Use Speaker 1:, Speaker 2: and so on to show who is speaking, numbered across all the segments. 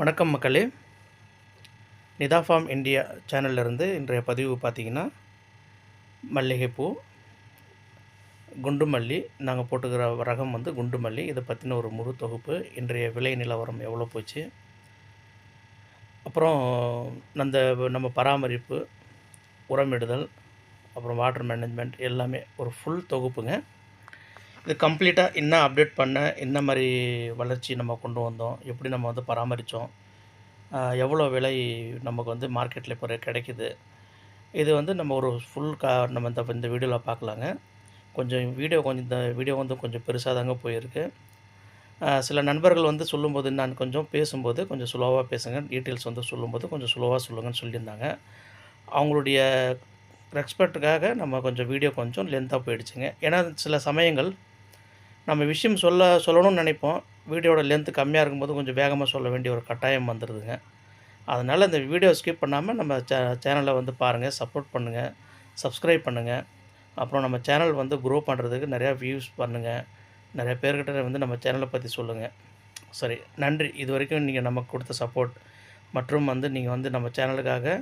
Speaker 1: வணக்கம் மக்களே. Nita form India சேனல்லேருந்து இன்றைய பதிவு பார்த்திங்கன்னா, மல்லிகைப்பூ, குண்டு மல்லி நாங்கள் போட்டுக்கிற ரகம் வந்து குண்டு மல்லி. இதை பற்றின ஒரு முழு தொகுப்பு, இன்றைய விலை நிலவரம் எவ்வளோ போச்சு, அப்புறம் நம்ம பராமரிப்பு, உரமிடுதல், அப்புறம் வாட்டர் மேனேஜ்மெண்ட் எல்லாமே ஒரு ஃபுல் தொகுப்புங்க. இது கம்ப்ளீட்டாக என்ன அப்டேட் பண்ண, என்ன மாதிரி வளர்ச்சி நம்ம கொண்டு வந்தோம், எப்படி நம்ம வந்து பராமரித்தோம், எவ்வளோ விலை நமக்கு வந்து மார்க்கெட்டில் இப்போ கிடைக்குது, இது வந்து நம்ம ஒரு ஃபுல் நம்ம இந்த வீடியோவில் பார்க்கலாங்க. இந்த வீடியோ வந்து கொஞ்சம் பெருசாக தாங்க போயிருக்கு. சில நண்பர்கள் வந்து சொல்லும்போது, நான் கொஞ்சம் பேசும்போது கொஞ்சம் ஸ்லோவாக பேசுங்க, டீட்டெயில்ஸ் வந்து சொல்லும்போது கொஞ்சம் ஸ்லோவாக சொல்லுங்கன்னு சொல்லியிருந்தாங்க. அவங்களுடைய ரெஸ்பெக்ட்டுக்காக நம்ம கொஞ்சம் வீடியோ கொஞ்சம் லென்த்தாக போயிடுச்சுங்க. ஏன்னா சில சமயங்கள் நம்ம விஷயம் சொல்லணும்னு நினைப்போம், வீடியோட லென்த்து கம்மியாக இருக்கும்போது கொஞ்சம் வேகமாக சொல்ல வேண்டிய ஒரு கட்டாயம் வந்துடுதுங்க. அதனால் இந்த வீடியோ ஸ்கிப் பண்ணாமல் நம்ம சேனலை வந்து பாருங்கள், சப்போர்ட் பண்ணுங்கள், சப்ஸ்கிரைப் பண்ணுங்கள். அப்புறம் நம்ம சேனல் வந்து க்ரோ பண்ணுறதுக்கு நிறையா வியூஸ் பண்ணுங்கள், நிறைய பேர்கிட்ட வந்து நம்ம சேனலை பற்றி சொல்லுங்கள். சரி, நன்றி. இது வரைக்கும் நீங்கள் நமக்கு கொடுத்த சப்போர்ட் மற்றும் வந்து நீங்கள் வந்து நம்ம சேனலுக்காக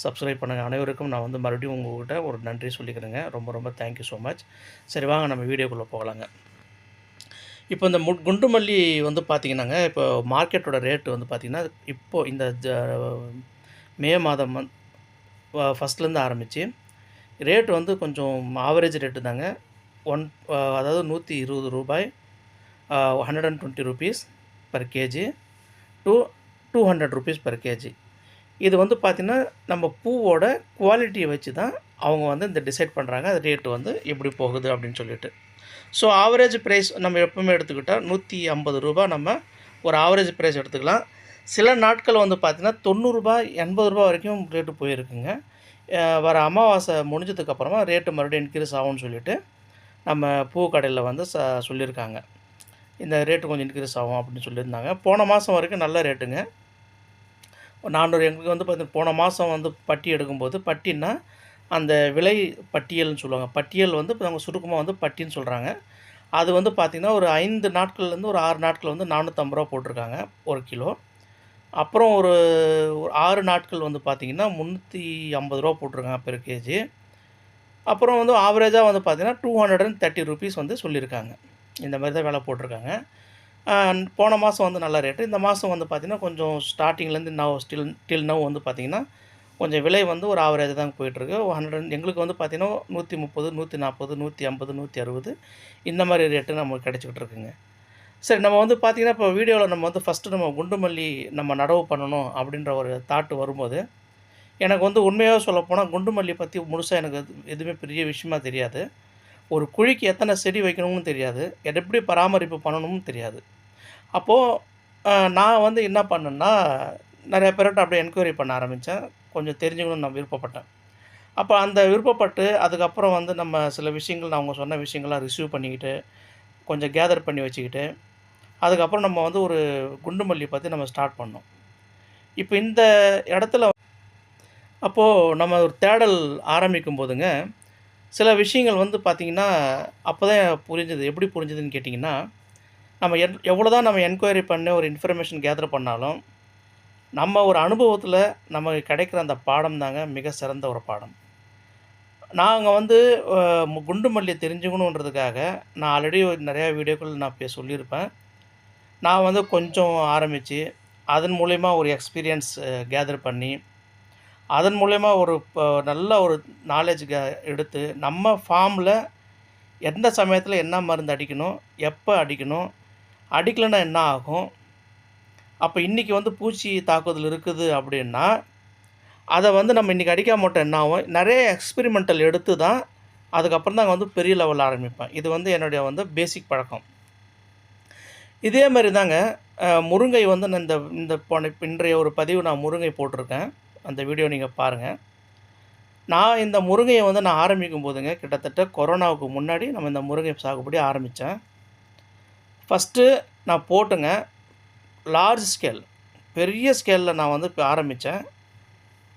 Speaker 1: சப்ஸ்கிரைப் பண்ணுங்கள் அனைவருக்கும் நான் வந்து மறுபடியும் உங்கள்கிட்ட ஒரு நன்றி சொல்லிக்கிறேங்க. ரொம்ப ரொம்ப தேங்க்யூ ஸோ மச். சரி, வாங்க நம்ம வீடியோக்குள்ளே போகலாங்க. இப்போ இந்த குண்டு மல்லி வந்து பார்த்திங்கன்னாங்க, இப்போ மார்க்கெட்டோட ரேட்டு வந்து பார்த்திங்கன்னா, இப்போது இந்த மே மாதம் ஃபஸ்ட்லேருந்து ஆரம்பித்து ரேட்டு வந்து கொஞ்சம் ஆவரேஜ் ரேட்டு தாங்க. அதாவது ரூ. 120 ரூபீஸ் பர் கேஜி டு ரூ. 200 பர் கேஜி. இது வந்து பார்த்திங்கன்னா, நம்ம பூவோட குவாலிட்டியை வச்சு தான் அவங்க வந்து இந்த டிசைட் பண்ணுறாங்க, அது ரேட்டு வந்து எப்படி போகுது அப்படின்னு சொல்லிட்டு. ஸோ ஆவரேஜ் ப்ரைஸ் நம்ம எப்பவுமே எடுத்துக்கிட்டால் ரூ. 150 நம்ம ஒரு ஆவரேஜ் ப்ரைஸ் எடுத்துக்கலாம். சில நாட்கள் வந்து பார்த்திங்கன்னா ரூ. 90 வரைக்கும் ரேட்டு போயிருக்குங்க. வர அமாவாசை முடிஞ்சதுக்கப்புறமா ரேட்டு மறுபடியும் இன்க்ரீஸ் ஆகும்னு சொல்லிவிட்டு நம்ம பூ கடையில் வந்து சொல்லியிருக்காங்க. இந்த ரேட்டு கொஞ்சம் இன்க்ரீஸ் ஆகும் அப்படின்னு சொல்லியிருந்தாங்க. போன மாதம் வரைக்கும் நல்ல ரேட்டுங்க. 400 எங்களுக்கு வந்து பார்த்திங்கன்னா போன மாதம் வந்து பட்டி எடுக்கும்போது, பட்டின்னா அந்த விலை பட்டியல்னு சொல்லுவாங்க. பட்டியல் வந்து இப்போ அவங்க சுருக்கமாக வந்து பட்டின்னு சொல்கிறாங்க. அது வந்து பார்த்திங்கன்னா ஒரு 5 நாட்கள்லேருந்து ஒரு 6 நாட்கள் வந்து ரூ. 450 போட்டிருக்காங்க 1 கிலோ. அப்புறம் ஒரு 6 நாட்கள் வந்து பார்த்திங்கன்னா ரூ. 350 போட்டிருக்காங்க பெர் கேஜி. அப்புறம் வந்து ஆவரேஜாக வந்து பார்த்திங்கன்னா ரூ. 230 வந்து சொல்லியிருக்காங்க. இந்த மாதிரி தான் விலை போட்டிருக்காங்க. போன மாதம் வந்து நல்ல ரேட்டு. இந்த மாதம் வந்து பார்த்திங்கன்னா கொஞ்சம் ஸ்டார்டிங்லேருந்து டில் நவ் வந்து பார்த்திங்கன்னா கொஞ்சம் விலை வந்து ஒரு ஆவரேஜ் தான் போயிட்டுருக்கு. எங்களுக்கு வந்து பார்த்திங்கன்னா 130, 140, 150, 160 இந்த மாதிரி ரேட்டு நமக்கு கிடச்சிக்கிட்டு இருக்குங்க. சரி, நம்ம வந்து பார்த்திங்கன்னா இப்போ வீடியோவில் நம்ம வந்து ஃபஸ்ட்டு நம்ம குண்டு மல்லி நம்ம நடவு பண்ணணும் அப்படின்ற ஒரு தாட்டு வரும்போது, எனக்கு வந்து உண்மையாக சொல்லப்போனால் குண்டு மல்லி பற்றி முழுசாக எனக்கு எதுவுமே பெரிய விஷயமா தெரியாது. ஒரு குழிக்கு எத்தனை செடி வைக்கணும்னு தெரியாது, எப்படி பராமரிப்பு பண்ணணும்னு தெரியாது. அப்போது நான் வந்து என்ன பண்ணேன்னா, நிறைய பேர்கிட்ட அப்படியே என்கொயரி பண்ண ஆரம்பித்தேன். கொஞ்சம் தெரிஞ்சுக்கணும்னு நான் விருப்பப்பட்டேன். அப்போ அந்த விருப்பப்பட்டு அதுக்கப்புறம் வந்து நம்ம சில விஷயங்கள் அவங்க சொன்ன விஷயங்கள்லாம் ரிசீவ் பண்ணிக்கிட்டு, கொஞ்சம் கேதர் பண்ணி வச்சுக்கிட்டு, அதுக்கப்புறம் நம்ம வந்து ஒரு குண்டு மல்லி பற்றி நம்ம ஸ்டார்ட் பண்ணோம். இப்போ இந்த இடத்துல அப்போது நம்ம ஒரு தேடல் ஆரம்பிக்கும் போதுங்க, சில விஷயங்கள் வந்து பார்த்திங்கன்னா அப்போ தான் புரிஞ்சுது. எப்படி புரிஞ்சுதுன்னு கேட்டிங்கன்னா, நம்ம எவ்வளோ தான் நம்ம என்கொயரி பண்ணி ஒரு இன்ஃபர்மேஷன் கேதர் பண்ணாலும், நம்ம ஒரு அனுபவத்தில் நமக்கு கிடைக்கிற அந்த பாடம் தாங்க மிக சிறந்த ஒரு பாடம். நாங்கள் வந்து குண்டு மல்லி தெரிஞ்சுக்கணுன்றதுக்காக நான் ஆல்ரெடி நிறையா வீடியோக்கள் நான் சொல்லியிருப்பேன். நான் வந்து கொஞ்சம் ஆரம்பித்து அதன் மூலயமா ஒரு எக்ஸ்பீரியன்ஸ் கேதர் பண்ணி, அதன் மூலயமா ஒரு நல்ல ஒரு நாலேஜ் எடுத்து நம்ம ஃபார்மில் எந்த சமயத்தில் என்ன மருந்து அடிக்கணும், எப்போ அடிக்கணும், அடிக்கலைன்னா என்ன ஆகும், அப்போ இன்றைக்கி வந்து பூச்சி தாக்குதல் இருக்குது அப்படின்னா அதை வந்து நம்ம இன்றைக்கி அடிக்காம மட்டும் என்ன ஆகும், நிறைய எக்ஸ்பெரிமெண்டல் எடுத்து தான் அதுக்கப்புறம் தான் வந்து பெரிய லெவலில் ஆரம்பிப்பேன். இது வந்து என்னுடைய வந்து பேசிக் பழக்கம். இதே மாதிரி தாங்க முருங்கை வந்து நான் இந்த இன்றைய ஒரு பதிவு நான் முருங்கை போட்டிருக்கேன். அந்த வீடியோ நீங்கள் பாருங்கள். நான் இந்த முருங்கையை வந்து நான் ஆரம்பிக்கும் போதுங்க, கிட்டத்தட்ட கொரோனாவுக்கு முன்னாடி நம்ம இந்த முருங்கை சாகுபடி ஆரம்பித்தேன். ஃபஸ்ட்டு நான் போட்டுங்க லார்ஜ் ஸ்கேல், பெரிய ஸ்கேலில் நான் வந்து இப்போ ஆரம்பித்தேன்.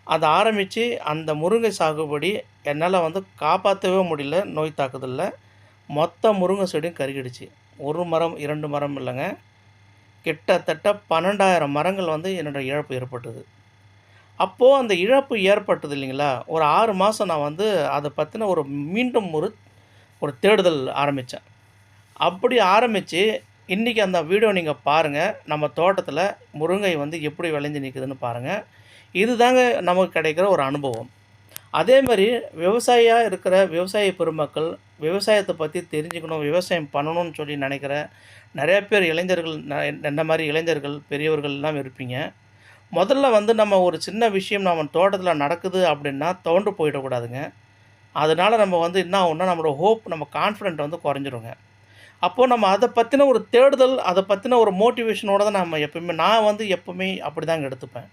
Speaker 1: அதை ஆரம்பித்து அந்த முருங்கை சாகுபடி என்னால் வந்து காப்பாற்றவே முடியல. நோய் தாக்குதலில் மொத்த முருங்கை செடியும் கருகிடுச்சு. 1 மரம் 2 மரம் இல்லைங்க, கிட்டத்தட்ட 12,000 மரங்கள் வந்து என்னோடய இழப்பு ஏற்பட்டது. அப்போது அந்த இழப்பு ஏற்பட்டது இல்லைங்களா, ஒரு 6 மாதம் நான் வந்து அதை பற்றின மீண்டும் ஒரு ஒரு தேடுதல் ஆரம்பித்தேன். அப்படி ஆரம்பித்து இன்றைக்கி அந்த வீடியோ நீங்கள் பாருங்கள். நம்ம தோட்டத்தில் முருங்கை வந்து எப்படி விளைஞ்சு நிற்குதுன்னு பாருங்கள். இதுதாங்க நமக்கு கிடைக்கிற ஒரு அனுபவம். அதேமாதிரி விவசாயியாக இருக்கிற விவசாய பெருமக்கள், விவசாயத்தை பற்றி தெரிஞ்சுக்கணும், விவசாயம் பண்ணணும்னு சொல்லி நினைக்கிற நிறையா பேர் இளைஞர்கள், என்ன மாதிரி இளைஞர்கள், பெரியவர்கள்லாம் இருப்பீங்க. முதல்ல வந்து நம்ம ஒரு சின்ன விஷயம் நம்ம தோட்டத்தில் நடக்குது அப்படின்னா துவண்டு போயிடக்கூடாதுங்க. அதனால் நம்ம வந்து என்ன ஆகும்னா, நம்மளோட ஹோப், நம்ம கான்ஃபிடென்ட் வந்து குறைஞ்சிருங்க. அப்போது நம்ம அதை பற்றின ஒரு தேடுதல், அதை பற்றின ஒரு மோட்டிவேஷனோடு தான் நம்ம எப்பவுமே, நான் வந்து எப்பவுமே அப்படி தாங்க எடுத்துப்பேன்.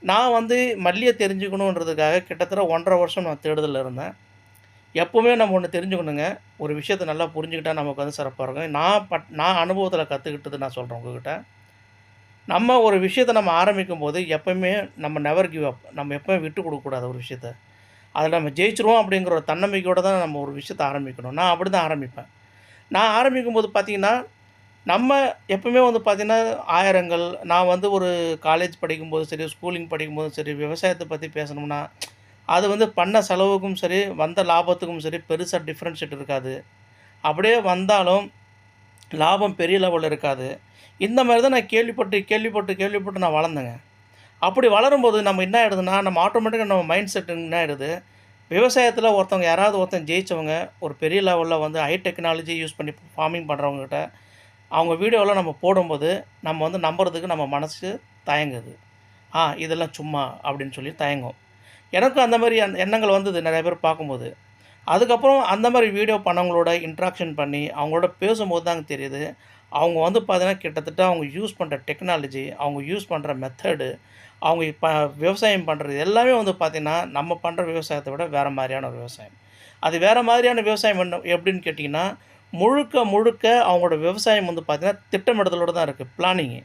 Speaker 1: நான் வந்து மல்லியை தெரிஞ்சுக்கணுன்றதுக்காக கிட்டத்தட்ட 1.5 வருஷம் நான் தேடுதலில் இருந்தேன். எப்போவுமே நம்ம ஒன்று தெரிஞ்சுக்கணுங்க, ஒரு விஷயத்தை நல்லா புரிஞ்சுக்கிட்டா நமக்கு வந்து சிறப்பாக இருக்கும். நான் அனுபவத்தில் கற்றுக்கிட்டது நான் சொல்கிறேன் உங்ககிட்ட. நம்ம ஒரு விஷயத்தை நம்ம ஆரம்பிக்கும்போது எப்போயுமே நம்ம நெவர் கிவ் அப். நம்ம எப்போயும் விட்டு கொடுக்கக்கூடாது ஒரு விஷயத்த. அதில் நம்ம ஜெயிச்சுருவோம் அப்படிங்கிற ஒரு தன்னம்பிக்கையோடு தான் நம்ம ஒரு விஷயத்தை ஆரம்பிக்கணும். நான் அப்படி தான் ஆரம்பிப்பேன். நான் ஆரம்பிக்கும்போது பார்த்திங்கன்னா, நம்ம எப்பவுமே வந்து பார்த்திங்கன்னா, ஆயிரங்கள், நான் வந்து ஒரு காலேஜ் படிக்கும்போது சரி, ஸ்கூலிங் படிக்கும்போதும் சரி, விவசாயத்தை பற்றி பேசணும்னா, அது வந்து பண்ண செலவுக்கும் சரி, வந்த லாபத்துக்கும் சரி பெருசாக டிஃப்ரென்ஷியேட் இருக்காது. அப்படியே வந்தாலும் லாபம் பெரிய லெவலில் இருக்காது. இந்த மாதிரி தான் நான் கேள்விப்பட்டு நான் வளர்ந்தேங்க. அப்படி வளரும்போது நம்ம என்ன ஆகிடுதுன்னா, நம்ம ஆட்டோமேட்டிக்காக நம்ம மைண்ட் செட் என்ன ஆகிடுது, விவசாயத்தில் ஒருத்தவங்க ஜெயித்தவங்க ஒரு பெரிய லெவலில் வந்து ஹை டெக்னாலஜி யூஸ் பண்ணி ஃபார்மிங் பண்ணுறவங்ககிட்ட அவங்க வீடியோலாம் நம்ம போடும்போது, நம்ம வந்து நம்புறதுக்கு நம்ம மனசு தயங்குது. இதெல்லாம் சும்மா அப்படின்னு சொல்லி தயங்கும். எனக்கும் அந்த மாதிரி எண்ணங்கள் வந்தது நிறைய பேர் பார்க்கும்போது. அதுக்கப்புறம் அந்த மாதிரி வீடியோ பண்ணவங்களோட இன்ட்ராக்ஷன் பண்ணி, அவங்களோட பேசும்போது தாங்க தெரியுது, அவங்க வந்து பார்த்தீங்கன்னா, கிட்டத்தட்ட அவங்க யூஸ் பண்ணுற டெக்னாலஜி, அவங்க யூஸ் பண்ணுற மெத்தடு, அவங்க இப்போ விவசாயம் பண்ணுறது எல்லாமே வந்து பார்த்திங்கன்னா, நம்ம பண்ணுற விவசாயத்தை விட வேறு மாதிரியான ஒரு விவசாயம். அது வேறு மாதிரியான விவசாயம் எப்படின்னு கேட்டிங்கன்னா, முழுக்க அவங்களோட விவசாயம் வந்து பார்த்திங்கன்னா, திட்டமிடுதலோடு தான் இருக்குது. Planning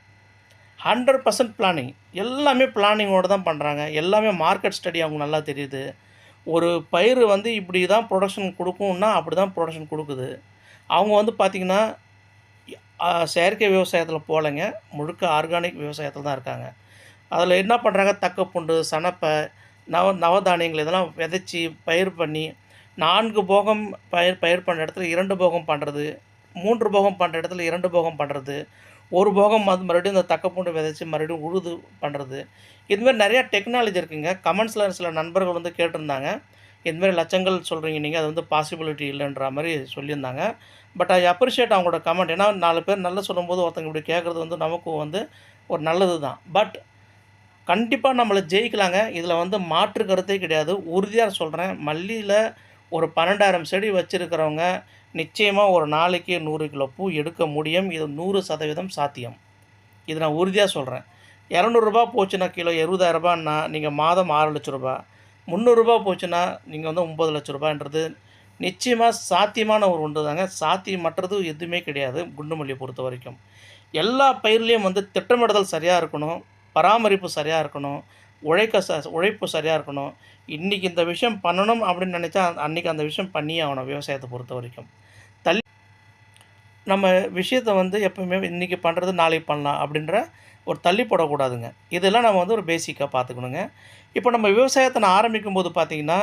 Speaker 1: 100% planning. எல்லாமே பிளானிங்கோடு தான் பண்ணுறாங்க. எல்லாமே மார்க்கெட் ஸ்டடி அவங்களுக்கு நல்லா தெரியுது. ஒரு பயிர் வந்து இப்படி தான் ப்ரொடக்ஷன் கொடுக்கும்னா, அப்படி தான் ப்ரொடக்ஷன் கொடுக்குது. அவங்க வந்து பார்த்திங்கன்னா, செயற்கை விவசாயத்தில் போகலைங்க. முழுக்க ஆர்கானிக் விவசாயத்தில் தான் இருக்காங்க. அதில் என்ன பண்ணுறாங்க, தக்கப்பூண்டு, சணப்பை, நவதானியங்கள் இதெல்லாம் விதைச்சி பயிர் பண்ணி 4 போகம் பயிர் பண்ணுற இடத்துல 2 போகம் பண்ணுறது, 3 போகம் பண்ணுற இடத்துல 2 போகம் பண்ணுறது, 1 போகம் அது மறுபடியும் இந்த தக்கப்பூண்டு விதைச்சி மறுபடியும் உழுது பண்ணுறது. இதுமாதிரி நிறையா டெக்னாலஜி இருக்குதுங்க. கமெண்ட்ஸில் சில நண்பர்கள் வந்து கேட்டிருந்தாங்க, இதுமாதிரி லட்சங்கள் சொல்கிறீங்க நீங்கள், அது வந்து பாசிபிலிட்டி இல்லைன்ற மாதிரி சொல்லியிருந்தாங்க. பட் ஐ அப்ரிஷியேட் அவங்களோட கமெண்ட். ஏன்னா 4 பேர் நல்லா சொல்லும்போது ஒருத்தங்க இப்படி கேட்குறது வந்து நமக்கும் வந்து ஒரு நல்லது தான். பட் கண்டிப்பாக நம்மளை ஜெயிக்கலாங்க. இதில் வந்து மாற்று கருத்தே கிடையாது. உறுதியாக சொல்கிறேன், மல்லியில் ஒரு 12,000 செடி வச்சுருக்கிறவங்க நிச்சயமாக ஒரு நாளைக்கு 100 கிலோ பூ எடுக்க முடியும். இது 100% சாத்தியம். இது நான் உறுதியாக சொல்கிறேன். ரூ. 200 போச்சுன்னா கிலோ ரூ. 20,000ன்னா நீங்கள் மாதம் ரூ. 6,00,000. ரூ. 300 போச்சுன்னா நீங்கள் வந்து ரூ. 9,00,000ன்றது நிச்சயமாக சாத்தியமான ஒரு ஒன்று தாங்க. சாத்தியமற்றது எதுவுமே கிடையாது குண்டு மல்லியை பொறுத்த வரைக்கும். எல்லா பயிர்லேயும் வந்து திட்டமிடுதல் சரியாக இருக்கணும், பராமரிப்பு சரியாக இருக்கணும், உழைப்பு சரியாக இருக்கணும். இன்றைக்கி இந்த விஷயம் பண்ணணும் அப்படின்னு நினச்சா அன்றைக்கி அந்த விஷயம் பண்ணியே ஆகணும். விவசாயத்தை பொறுத்த வரைக்கும் நம்ம விஷயத்தை வந்து எப்பவுமே இன்றைக்கி பண்ணுறது நாளைக்கு பண்ணலாம் அப்படின்ற ஒரு தள்ளி போடக்கூடாதுங்க. இதெல்லாம் நம்ம வந்து ஒரு பேசிக்காக பார்த்துக்கணுங்க. இப்போ நம்ம விவசாயத்தை நான் ஆரம்பிக்கும்போது பார்த்திங்கன்னா,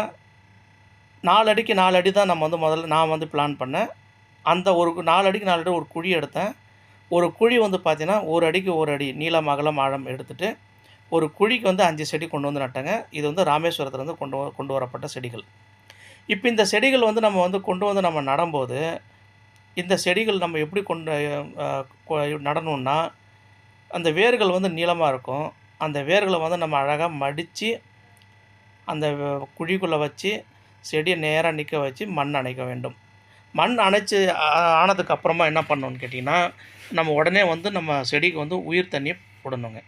Speaker 1: 4 அடிக்கு 4 அடி தான் நம்ம வந்து நான் வந்து பிளான் பண்ணேன். அந்த ஒரு 4 அடிக்கு 4 அடி ஒரு குழி எடுத்தேன். ஒரு குழி வந்து பார்த்திங்கன்னா 1 அடிக்கு 1 அடி நீளம், அகலம், ஆழம் எடுத்துகிட்டு ஒரு குழிக்கு வந்து 5 செடி கொண்டு வந்து நட்டேங்க. இது வந்து ராமேஸ்வரத்துலேருந்து கொண்டு வரப்பட்ட செடிகள். இப்போ இந்த செடிகள் வந்து நம்ம வந்து கொண்டு வந்து நம்ம நடும்போது, இந்த செடிகள் நம்ம எப்படி நடணும்னா, அந்த வேர்கள் வந்து நீளமாக இருக்கும். அந்த வேர்களை வந்து நம்ம அழகாக மடித்து அந்த குழிக்குள்ளே வச்சு செடியை நேராக நிற்க வச்சு மண் அணைக்க வேண்டும். மண் அணைச்சி ஆனதுக்கப்புறமா என்ன பண்ணணும்னு கேட்டிங்கன்னா, நம்ம உடனே வந்து நம்ம செடிக்கு வந்து உயிர் தண்ணி விடணுங்க.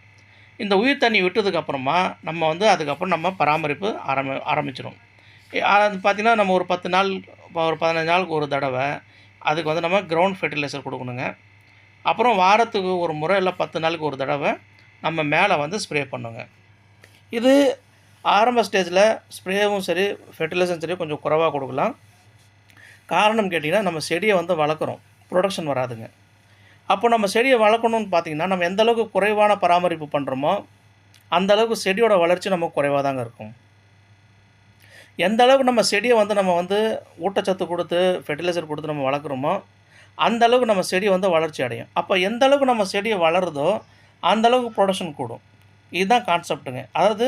Speaker 1: இந்த உயிர் தண்ணி விட்டதுக்கப்புறமா நம்ம வந்து அதுக்கப்புறம் நம்ம பராமரிப்பு ஆரம்பிச்சிடும். அது பார்த்திங்கன்னா, நம்ம ஒரு 10 நாள், ஒரு 15 நாளுக்கு ஒரு தடவை அதுக்கு வந்து நம்ம கிரவுண்ட் ஃபெர்டிலைசர் கொடுக்கணுங்க. அப்புறம் வாரத்துக்கு ஒரு முறை இல்லை 10 நாளுக்கு ஒரு தடவை நம்ம மேலே வந்து ஸ்ப்ரே பண்ணுங்க. இது ஆரம்ப ஸ்டேஜில் ஸ்ப்ரேவும் சரி, ஃபெர்டிலைசரும் சரி கொஞ்சம் குறைவாக கொடுக்கலாம். காரணம் கேட்டிங்கன்னா, நம்ம செடியை வந்து வளர்க்குறோம், ப்ரொடக்ஷன் வராதுங்க. அப்போ நம்ம செடியை வளர்க்கணும்னு பார்த்திங்கன்னா, நம்ம எந்த அளவுக்கு குறைவான பராமரிப்பு பண்ணுறோமோ, அந்த அளவுக்கு செடியோட வளர்ச்சி நமக்கு குறைவா தாங்க இருக்கும். எந்த அளவுக்கு நம்ம செடியை வந்து நம்ம வந்து ஊட்டச்சத்து கொடுத்து, ஃபெர்டிலைசர் கொடுத்து நம்ம வளர்க்குறோமோ, அந்த அளவுக்கு நம்ம செடி வந்து வளர்ச்சி அடையும். அப்போ எந்த அளவுக்கு நம்ம செடி வளருதோ, அந்த அளவுக்கு புரொடக்ஷன் கூடும். இதுதான் கான்செப்ட்டுங்க. அதாவது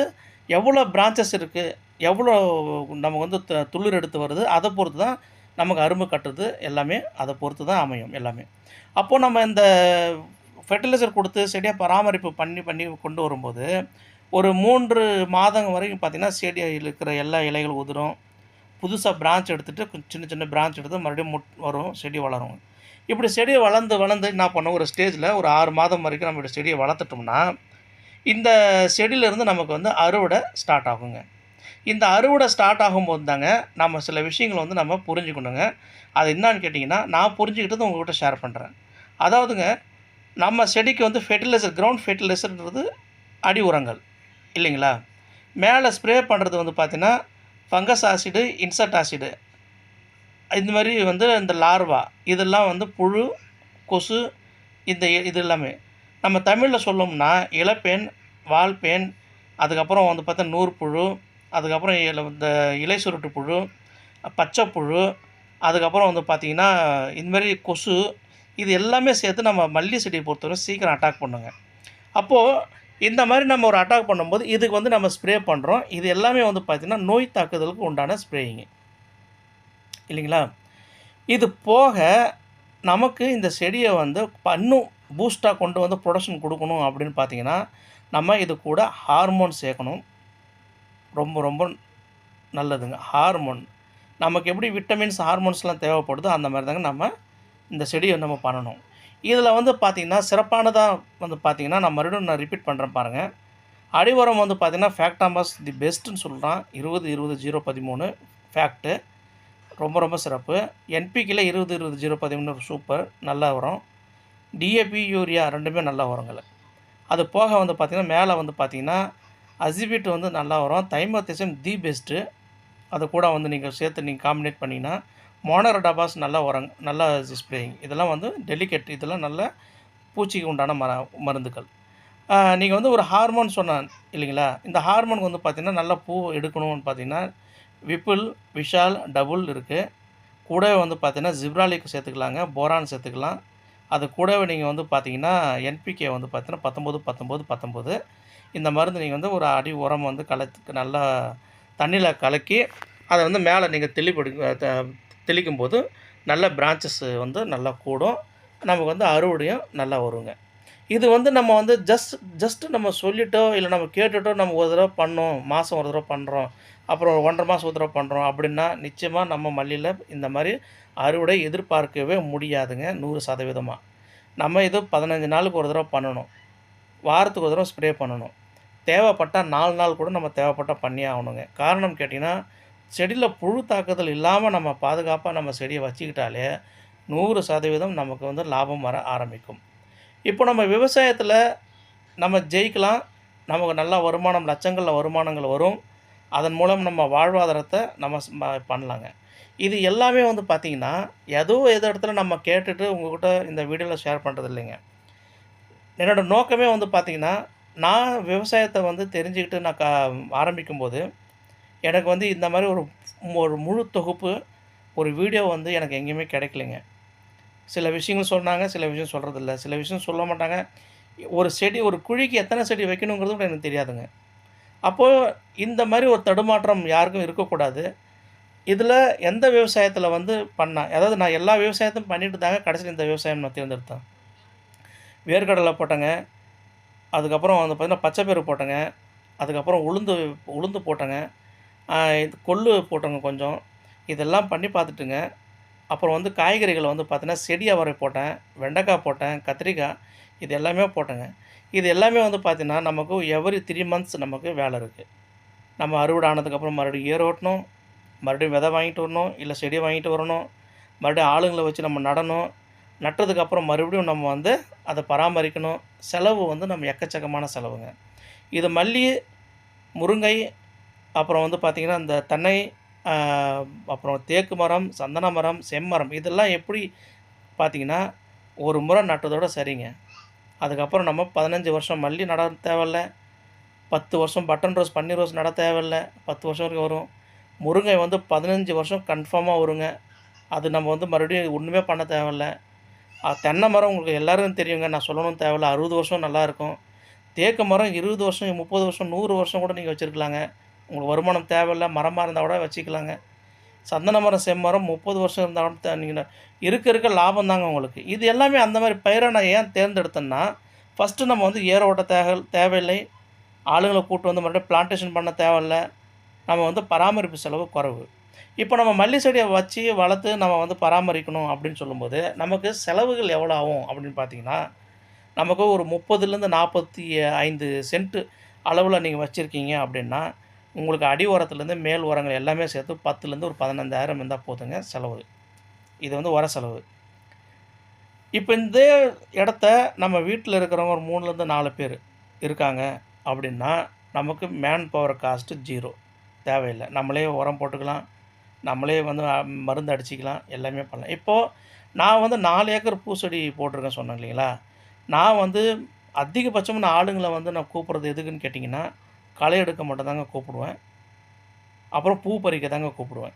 Speaker 1: எவ்வளோ பிரான்ச்சஸ் இருக்குது, எவ்வளோ நமக்கு வந்து துளிர் எடுத்து வருது, அதை பொறுத்து தான் நமக்கு அரும்பு கட்டுறது எல்லாமே அதை பொறுத்து தான் அமையும் எல்லாமே. அப்போது நம்ம இந்த ஃபெர்டிலைசர் கொடுத்து செடியை பராமரிப்பு பண்ணி பண்ணி கொண்டு வரும்போது, ஒரு 3 மாதம் வரைக்கும் பார்த்திங்கன்னா, செடியில் இருக்கிற எல்லா இலைகளும் உதிரும். புதுசாக பிரான்ச் எடுத்துகிட்டு சின்ன சின்ன பிரான்ச் எடுத்து மறுபடியும் வரும், செடி வளரும். இப்படி செடியை வளர்ந்து வளர்ந்து என்ன பண்ணும், ஒரு ஸ்டேஜில் ஒரு 6 மாதம் வரைக்கும் நம்ம செடியை வளர்த்துட்டோம்னா, இந்த செடியிலேருந்து நமக்கு வந்து அறுவடை ஸ்டார்ட் ஆகுங்க. இந்த அறுவடை ஸ்டார்ட் ஆகும்போது தாங்க நம்ம சில விஷயங்கள் வந்து நம்ம புரிஞ்சுக்கணுங்க. அது என்னான்னு கேட்டிங்கன்னா, நான் புரிஞ்சுக்கிட்டது உங்கள்கிட்ட ஷேர் பண்ணுறேன். அதாவதுங்க, நம்ம செடிக்கு வந்து ஃபெர்டிலைசர், கிரவுண்ட் ஃபெர்டிலைசர்ன்றது அடி உரங்கள் இல்லைங்களா? மேலே ஸ்ப்ரே பண்ணுறது வந்து பார்த்திங்கன்னா, ஃபங்கஸ் ஆசிடு, இன்செக்ட் ஆசிடு, இந்த மாதிரி வந்து இந்த லார்வா, இதெல்லாம் வந்து புழு, கொசு, இது எல்லாமே நம்ம தமிழில் சொல்லணும்னா இலப்பேன், வால்பேன், அதுக்கப்புறம் வந்து பார்த்தா நூற்புழு, அதுக்கப்புறம் இந்த இலை சுருட்டு புழு, பச்சைப்புழு, அதுக்கப்புறம் வந்து பார்த்திங்கன்னா இந்தமாரி கொசு, இது எல்லாமே சேர்த்து நம்ம மல்லி செடியை பொறுத்தவரை சீக்கிரம் அட்டாக் பண்ணுங்க. அப்போது இந்த மாதிரி நம்ம ஒரு அட்டாக் பண்ணும்போது இதுக்கு வந்து நம்ம ஸ்ப்ரே பண்ணுறோம். இது எல்லாமே வந்து பார்த்திங்கன்னா நோய் தாக்குதலுக்கு உண்டான ஸ்ப்ரேயிங்கு இல்லைங்களா? இது போக நமக்கு இந்த செடியை வந்து இன்னும் பூஸ்ட்டாக கொண்டு வந்து ப்ரொடக்ஷன் கொடுக்கணும் அப்படின்னு பார்த்திங்கன்னா, நம்ம இது கூட ஹார்மோன் சேர்க்கணும். ரொம்ப ரொம்ப நல்லதுங்க. ஹார்மோன் நமக்கு எப்படி விட்டமின்ஸ், ஹார்மோன்ஸ்லாம் தேவைப்படுதோ அந்த மாதிரி தாங்க நம்ம இந்த செடியை நம்ம பண்ணணும். இதில் வந்து பார்த்திங்கன்னா, சிறப்பானதாக வந்து பார்த்திங்கன்னா, நான் மறுபடியும் ரிப்பீட் பண்ணுறேன் பாருங்கள். அடி உரம் வந்து பார்த்திங்கன்னா, ஃபேக்டாம்பாஸ் தி பெஸ்ட்டுன்னு சொல்கிறான். 20-20-0-13 ஃபேக்ட்டு ரொம்ப ரொம்ப சிறப்பு. என்பிகேல 20-20-0-13 சூப்பர், நல்ல உரம். டிஏபி, யூரியா ரெண்டுமே நல்ல உரங்கள். அது போக வந்து பார்த்திங்கன்னா, மேலே வந்து பார்த்திங்கன்னா அசிபிட் வந்து நல்லா வரும். தைமோத்திசம் தி பெஸ்ட்டு. அது கூட வந்து நீங்கள் சேர்த்து நீங்கள் காம்பினேட் பண்ணிங்கன்னா, மோனோரோடாபாஸ் நல்ல உரம், நல்ல ஸ்ப்ரேயிங். இதெல்லாம் வந்து டெலிகேட், இதெல்லாம் நல்ல பூச்சிக்கு உண்டான மருந்துகள். நீங்கள் வந்து ஒரு ஹார்மோன் சொன்னேன் இல்லைங்களா? இந்த ஹார்மோனுக்கு வந்து பார்த்திங்கன்னா, நல்லா பூ எடுக்கணும்னு பார்த்திங்கன்னா, விப்புல், விஷால், டபுள் இருக்குது. கூடவே வந்து பார்த்திங்கன்னா ஜிப்ராலிக் சேர்த்துக்கலாங்க, போரான் சேர்த்துக்கலாம். அது கூடவே நீங்கள் வந்து பார்த்திங்கன்னா என்பிகே வந்து பார்த்திங்கன்னா 19-19-19 இந்த மருந்து நீங்கள் வந்து ஒரு அடி உரம் வந்து நல்லா தண்ணியில் கலக்கி அதை வந்து மேலே நீங்கள் தெளிக்கும்போது நல்ல பிரான்ச்சஸ் வந்து நல்லா கூடும். நமக்கு வந்து அறுவடையும் நல்லா வருங்க. இது வந்து நம்ம வந்து ஜஸ்ட்டு நம்ம சொல்லிட்டோ இல்லை நம்ம கேட்டுட்டோ நம்ம ஒரு தடவை பண்ணோம், மாதம் ஒரு தடவை பண்ணுறோம், அப்புறம் 1.5 மாதம் ஒரு தடவை பண்ணுறோம் அப்படின்னா நிச்சயமாக நம்ம மல்லியில் இந்த மாதிரி அறுவடை எதிர்பார்க்கவே முடியாதுங்க. 100%. நம்ம இது 15 நாளுக்கு ஒரு தடவை பண்ணணும், வாரத்துக்கு ஒரு தடவை ஸ்ப்ரே பண்ணணும். தேவைப்பட்டால் 4 நாள் கூட நம்ம தேவைப்பட்டால் பண்ணியே ஆகணுங்க. காரணம் கேட்டிங்கன்னா, செடியில் புழு தாக்குதல் இல்லாமல் நம்ம பாதுகாப்பாக நம்ம செடியை வச்சுக்கிட்டாலே 100% நமக்கு வந்து லாபம் வர ஆரம்பிக்கும். இப்போ நம்ம விவசாயத்தில் நம்ம ஜெயிக்கலாம், நமக்கு நல்ல வருமானம், லட்சங்களில் வருமானங்கள் வரும். அதன் மூலம் நம்ம வாழ்வாதாரத்தை நம்ம பண்ணலாங்க. இது எல்லாமே வந்து பார்த்திங்கன்னா, ஏதோ இடத்துல நம்ம கேட்டுட்டு உங்கள்கிட்ட இந்த வீடியோவில் ஷேர் பண்ணுறது இல்லைங்க. என்னோடய நோக்கமே வந்து பார்த்திங்கன்னா, நான் விவசாயத்தை வந்து தெரிஞ்சுக்கிட்டு நான் ஆரம்பிக்கும்போது எனக்கு வந்து இந்த மாதிரி ஒரு முழு தொகுப்பு ஒரு வீடியோ வந்து எனக்கு எங்கேயுமே கிடைக்கலைங்க. சில விஷயங்கள் சொன்னாங்க, சில விஷயம் சொல்கிறதில்ல, சில விஷயம் சொல்ல மாட்டாங்க. ஒரு செடி, ஒரு குழிக்கு எத்தனை செடி வைக்கணுங்கிறது கூட எனக்கு தெரியாதுங்க. அப்போது இந்த மாதிரி ஒரு தடுமாற்றம் யாருக்கும் இருக்கக்கூடாது. இதில் எந்த விவசாயத்தில் வந்து அதாவது நான் எல்லா விவசாயத்தையும் பண்ணிட்டு தாங்க கடைசியில் இந்த விவசாயம் நான் தேர்ந்தெடுத்தேன். வேர்க்கடலை போட்டேங்க, அதுக்கப்புறம் வந்து பார்த்திங்கன்னா பச்சைப்பயிறு போட்டேங்க, அதுக்கப்புறம் உளுந்து போட்டேங்க, கொள்ளு போட்டேங்க கொஞ்சம். இதெல்லாம் பண்ணி பார்த்துட்டுங்க, அப்புறம் வந்து காய்கறிகளை வந்து பார்த்தீங்கன்னா செடி அவரை போட்டேன், வெண்டைக்காய் போட்டேன், கத்திரிக்காய், இது எல்லாமே போட்டேங்க. இது எல்லாமே வந்து பார்த்திங்கன்னா நமக்கு எவ்ரி 3 மந்த்ஸ் நமக்கு வேலை இருக்குது. நம்ம அறுவடை ஆனதுக்கப்புறம் மறுபடியும் ஏர் ஓட்டணும், மறுபடியும் விதை வாங்கிட்டு வரணும், இல்லை செடியை வாங்கிட்டு வரணும், மறுபடியும் ஆளுங்களை வச்சு நம்ம நடணும். நட்டதுக்கப்புறம் மறுபடியும் நம்ம வந்து அதை பராமரிக்கணும். செலவு வந்து நம்ம எக்கச்சக்கமான செலவுங்க. இது மல்லி, முருங்கை, அப்புறம் வந்து பார்த்திங்கன்னா இந்த தென்னை, அப்புறம் தேக்கு மரம், சந்தன மரம், செம்மரம், இதெல்லாம் எப்படி பார்த்திங்கன்னா ஒரு முறை நட்டதோட சரிங்க. அதுக்கப்புறம் நம்ம 15 வருஷம் மல்லி நட தேவையில்ல. 10 வருஷம் பட்டன் ரோஸ், பன்னீர் ரோஸ் நட தேவையில்ல. 10 வருஷம் வரைக்கும் வரும். முருங்கை வந்து 15 வருஷம் கன்ஃபார்மாக வருங்க. அது நம்ம வந்து மறுபடியும் ஒன்றுமே பண்ண தேவையில்ல. தென்னை மரம் உங்களுக்கு எல்லாருக்கும் தெரியுங்க. நான் சொல்லணும்னு தேவையில்ல. 60 வருஷம் நல்லாயிருக்கும். தேக்கு மரம் 20 வருஷம், 30 வருஷம், 100 வருஷம் கூட நீங்கள் வச்சுருக்கலாங்க. உங்களுக்கு வருமானம் தேவையில்ல. மரமாக இருந்தால் கூட வச்சுக்கலாங்க. சந்தன மரம், செம்மரம் 30 வருஷம் இருந்தால் கூட நீங்கள் இருக்க லாபம் தாங்க உங்களுக்கு. இது எல்லாமே அந்த மாதிரி பயிரை நான் ஏன் தேர்ந்தெடுத்தேன்னா, ஃபஸ்ட்டு நம்ம வந்து ஏர் ஓட்ட தேவையில்லை. ஆளுங்களை கூப்பிட்டு வந்து மறுபடியும் பிளான்டேஷன் பண்ண தேவையில்ல. நம்ம வந்து பராமரிப்பு செலவு குறைவு. இப்போ நம்ம மல்லி செடியை வச்சு வளர்த்து நம்ம வந்து பராமரிக்கணும் அப்படின்னு சொல்லும்போது, நமக்கு செலவுகள் எவ்வளோ ஆகும் அப்படின்னு பார்த்தீங்கன்னா, நமக்கு ஒரு 30லேருந்து 45 சென்ட் அளவில் நீங்கள் வச்சுருக்கீங்க அப்படின்னா, உங்களுக்கு அடி உரத்துலேருந்து மேல் உரங்கள் எல்லாமே சேர்த்து 10லேருந்து ஒரு 15,000 இருந்தால் போதுங்க செலவு. இது வந்து உர செலவு. இப்போ இந்த இடத்த நம்ம வீட்டில் இருக்கிறவங்க ஒரு 3லேருந்து 4 பேர் இருக்காங்க அப்படின்னா, நமக்கு மேன் பவர் காஸ்ட்டு 0 தேவையில்லை. நம்மளே உரம் போட்டுக்கலாம். நம்மளே வந்து மருந்து அடிச்சிக்கலாம். எல்லாமே பண்ணலாம். இப்போது நான் வந்து 4 ஏக்கர் பூச்செடி போட்டிருக்கேன் சொன்னேன் இல்லைங்களா? நான் வந்து அதிகபட்சமா நான் ஆளுங்கள வந்து நான் கூப்பிட்றது எதுக்குன்னு கேட்டிங்கன்னா, களை எடுக்க மட்டும் தாங்க கூப்பிடுவேன். அப்புறம் பூ பறிக்க தாங்க கூப்பிடுவேன்.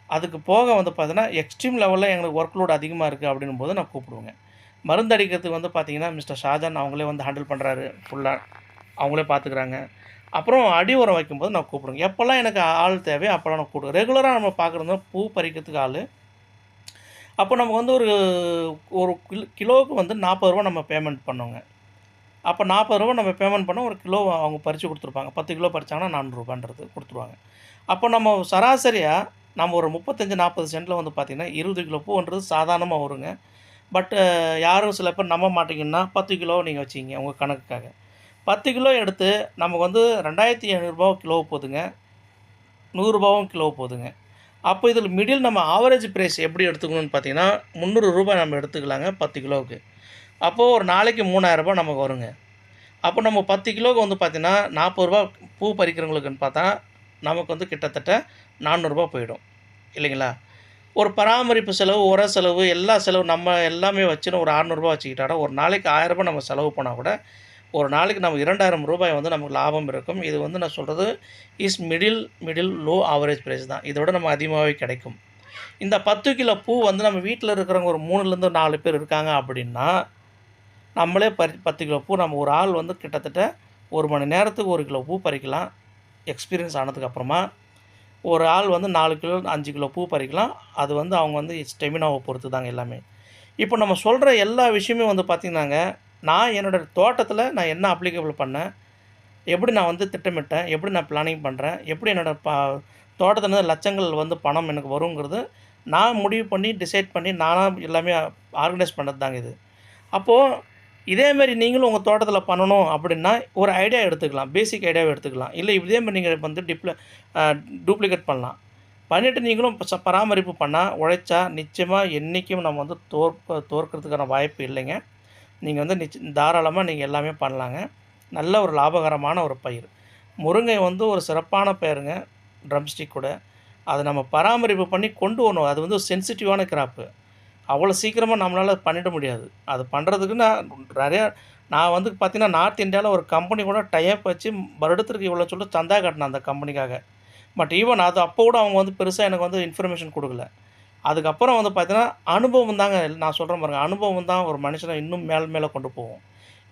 Speaker 1: அதுக்கு போக வந்து பார்த்தீங்கன்னா, எக்ஸ்ட்ரீம் லெவலில் எங்களுக்கு ஒர்க் லோட் அதிகமாக இருக்குது அப்படின்னும்போது நான் கூப்பிடுவேங்க. மருந்து அடிக்கிறதுக்கு வந்து பார்த்தீங்கன்னா, மிஸ்டர் ஷாஜான் அவங்களே வந்து ஹேண்டில் பண்ணுறாரு ஃபுல்லா. அவங்களே பார்த்துக்குறாங்க. அப்புறம் அடி உரம் வைக்கும்போது நான் கூப்பிடுவேங்க. எப்போல்லாம் எனக்கு ஆள் தேவையோ அப்போல்லாம் நான் கூப்பிடுவேன். ரெகுலராக நம்ம பார்க்குறது பூ பறிக்கிறதுக்கு ஆள். அப்போ நமக்கு வந்து ஒரு ஒரு கிலோவுக்கு வந்து ரூ. 40 நம்ம பேமெண்ட் பண்ணோங்க. அப்போ ரூ. 40 நம்ம பேமெண்ட் பண்ணால் ஒரு கிலோ அவங்க பறித்து கொடுத்துருப்பாங்க. 10 கிலோ பறிச்சாங்கன்னா ரூ. 400ன்றது கொடுத்துருவாங்க. அப்போ நம்ம சராசரியாக நம்ம ஒரு 35, 40 சென்ட்டில் வந்து பார்த்திங்கன்னா 20 கிலோ பூன்றது சாதாரணமாக வருங்க. பட் யாரும் சில பேர் நம்ப மாட்டீங்கன்னா 10 கிலோ நீங்கள் வச்சுக்கிங்க உங்கள் கணக்குக்காக. 10 கிலோ எடுத்து நமக்கு வந்து ரூ. 2,500 கிலோ போகுதுங்க. ரூ. 100 கிலோ போகுதுங்க. அப்போ இதில் மிடில் நம்ம ஆவரேஜ் ப்ரைஸ் எப்படி எடுத்துக்கணும்னு பார்த்தீங்கன்னா, ரூ. 300 நம்ம எடுத்துக்கலாங்க 10 கிலோவுக்கு. அப்போது ஒரு நாளைக்கு ரூ. 3,000 நமக்கு வருங்க. அப்போ நம்ம 10 கிலோவுக்கு வந்து பார்த்தீங்கன்னா, ரூ. 40 பூ பறிக்கிறவங்களுக்குன்னு பார்த்தா, நமக்கு வந்து கிட்டத்தட்ட ரூ. 400 போயிடும் இல்லைங்களா? ஒரு பராமரிப்பு செலவு, உர செலவு, எல்லா செலவு நம்ம எல்லாமே வச்சுன்னு ஒரு ரூ. 600 வச்சுக்கிட்டா ஒரு நாளைக்கு ரூ. 1,000 நம்ம செலவு பண்ணால் கூட, ஒரு நாளைக்கு நம்ம ரூ. 2,000 வந்து நமக்கு லாபம் இருக்கும். இது வந்து நான் சொல்கிறது மிடில் லோ ஆவரேஜ் ப்ரைஸ் தான். இதை விட நம்ம அதிகமாகவே கிடைக்கும். இந்த 10 கிலோ பூ வந்து நம்ம வீட்டில் இருக்கிறவங்க ஒரு 3லேருந்து 4 பேர் இருக்காங்க அப்படின்னா, நம்மளே 10 கிலோ பூ நம்ம ஒரு ஆள் வந்து கிட்டத்தட்ட 1 மணி நேரத்துக்கு 1 கிலோ பூ பறிக்கலாம். எக்ஸ்பீரியன்ஸ் ஆனதுக்கப்புறமா ஒரு ஆள் வந்து 4 கிலோ 5 கிலோ பூ பறிக்கலாம். அது வந்து அவங்க வந்து ஸ்டெமினாவை பொறுத்து தாங்க எல்லாமே. இப்போ நம்ம சொல்கிற எல்லா விஷயமே வந்து பார்த்திங்கன்னாங்க, நான் என்னோடய தோட்டத்தில் நான் என்ன அப்ளிகபிள் பண்ணேன், எப்படி நான் வந்து திட்டமிட்டேன், எப்படி நான் பிளானிங் பண்ணுறேன், எப்படி என்னோடய தோட்டத்தில் லட்சங்கள் வந்து பணம் எனக்கு வருங்கிறது நான் முடிவு பண்ணி டிசைட் பண்ணி நானாக எல்லாமே ஆர்கனைஸ் பண்ணது தாங்க இது. அப்போது இதேமாரி நீங்களும் உங்கள் தோட்டத்தில் பண்ணணும் அப்படின்னா ஒரு ஐடியா எடுத்துக்கலாம். பேசிக் ஐடியாவை எடுத்துக்கலாம். இல்லை இதேமாரி நீங்கள் வந்து டூப்ளிகேட் பண்ணலாம். பண்ணிவிட்டு நீங்களும் பராமரிப்பு பண்ணால், உழைச்சா நிச்சயமாக என்றைக்கும் நம்ம வந்து தோற்கிறதுக்கான வாய்ப்பு இல்லைங்க. நீங்கள் வந்து தாராளமாக நீங்கள் எல்லாமே பண்ணலாங்க. நல்ல ஒரு லாபகரமான ஒரு பயிர். முருங்கை வந்து ஒரு சிறப்பான பயிருங்க. ட்ரம்ஸ்டிக் கூட. அதை நம்ம பராமரிப்பு பண்ணி கொண்டு வரணும். அது வந்து சென்சிட்டிவான கிராப்பு. அவ்வளோ சீக்கிரமாக நம்மளால் பண்ணிட முடியாது. அது பண்ணுறதுக்கு நான் வந்து பார்த்திங்கன்னா, நார்த் இந்தியாவில் ஒரு கம்பெனி கூட டைப் வச்சு வருடத்திற்கு இவ்வளோ சொல்லிட்டு சந்தா கட்டினேன் அந்த கம்பெனிக்காக. பட் ஈவன் அது அப்போ கூட அவங்க வந்து பெருசாக எனக்கு வந்து இன்ஃபர்மேஷன் கொடுக்கல. அதுக்கப்புறம் வந்து பார்த்தீங்கன்னா, அனுபவம் தாங்க நான் சொல்கிறேன் பாருங்கள். அனுபவம் தான் ஒரு மனுஷனை இன்னும் மேலே கொண்டு போகும்.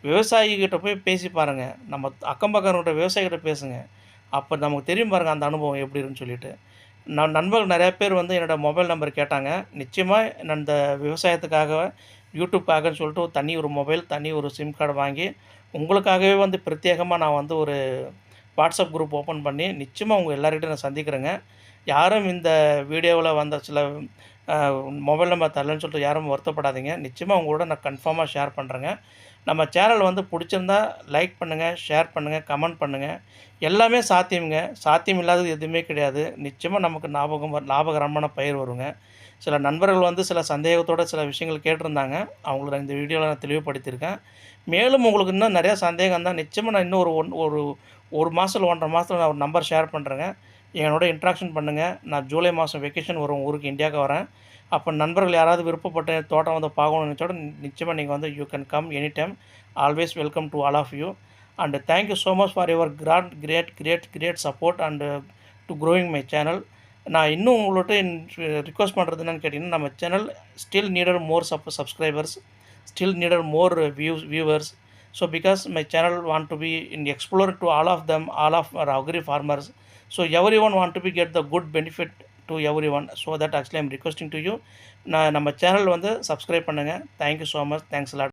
Speaker 1: விவசாயிகிட்ட போய் பேசி பாருங்கள். நம்ம அக்கம் பக்கம்கிட்ட விவசாயிகிட்ட பேசுங்க. அப்போ நமக்கு தெரியும் பாருங்கள் அந்த அனுபவம் எப்படி இருக்குன்னு சொல்லிட்டு. நண்பர்கள் நிறையா பேர் வந்து என்னோடய மொபைல் நம்பர் கேட்டாங்க. நிச்சயமாக நான் இந்த விவசாயத்துக்காக யூடியூப்காகன்னு சொல்லிட்டு தனி ஒரு மொபைல், தனி ஒரு சிம் கார்டு வாங்கி உங்களுக்காகவே வந்து பிரத்யேகமாக நான் வந்து ஒரு வாட்ஸ்அப் குரூப் ஓப்பன் பண்ணி நிச்சயமாக உங்கள் எல்லார்கிட்டையும் நான் சந்திக்கிறேங்க. யாரும் இந்த வீடியோவில் வந்த சில மொபைல் நம்பர் தரலன்னு சொல்லிட்டு யாரும் வருத்தப்படாதீங்க. நிச்சயமாக உங்களோட நான் கன்ஃபார்மாக ஷேர் பண்ணுறேங்க. நம்ம சேனல் வந்து பிடிச்சிருந்தா லைக் பண்ணுங்கள், ஷேர் பண்ணுங்கள், கமெண்ட் பண்ணுங்கள். எல்லாமே சாத்தியமுங்க. சாத்தியம் இல்லாதது எதுவுமே கிடையாது. நிச்சயமாக நமக்கு லாபகரமான பயிர் வருங்க. சில நண்பர்கள் வந்து சில சந்தேகத்தோடு சில விஷயங்கள் கேட்டிருந்தாங்க. அவங்கள இந்த வீடியோவில் நான் தெளிவுபடுத்தியிருக்கேன். மேலும் உங்களுக்கு இன்னும் நிறையா சந்தேகம் இருந்தால் நிச்சயமாக நான் இன்னும் ஒரு 1 மாதம் 1.5 மாதத்தில் நான் ஒரு நம்பர் ஷேர் பண்ணுறேங்க. என்னோட இன்ட்ராக்ஷன் பண்ணுங்கள். நான் ஜூலை மாதம் வெக்கேஷன் வரும், ஊருக்கு இந்தியாவுக்கு வரேன். அப்போ நண்பர்கள் யாராவது விருப்பப்பட்டு தோட்டம் வந்து பார்க்கணும்னு நினச்சோட நிச்சயமாக நீங்கள் வந்து you can come any time. Always welcome to all of you. And thank you so much for your great support and to growing my channel. நான் இன்னும் உங்கள்கிட்ட ரிக்வஸ்ட் பண்ணுறது என்னன்னு கேட்டிங்கன்னா, நம்ம channel still needed more subscribers, still needed more viewers. So because my channel want to be in explore to all of them, all of our agri farmers, so everyone want to be get the good benefit to everyone. So that actually I'm requesting to you, நம்ம channel வந்து subscribe பண்ணுங்கள். Thank you so much. Thanks a lot.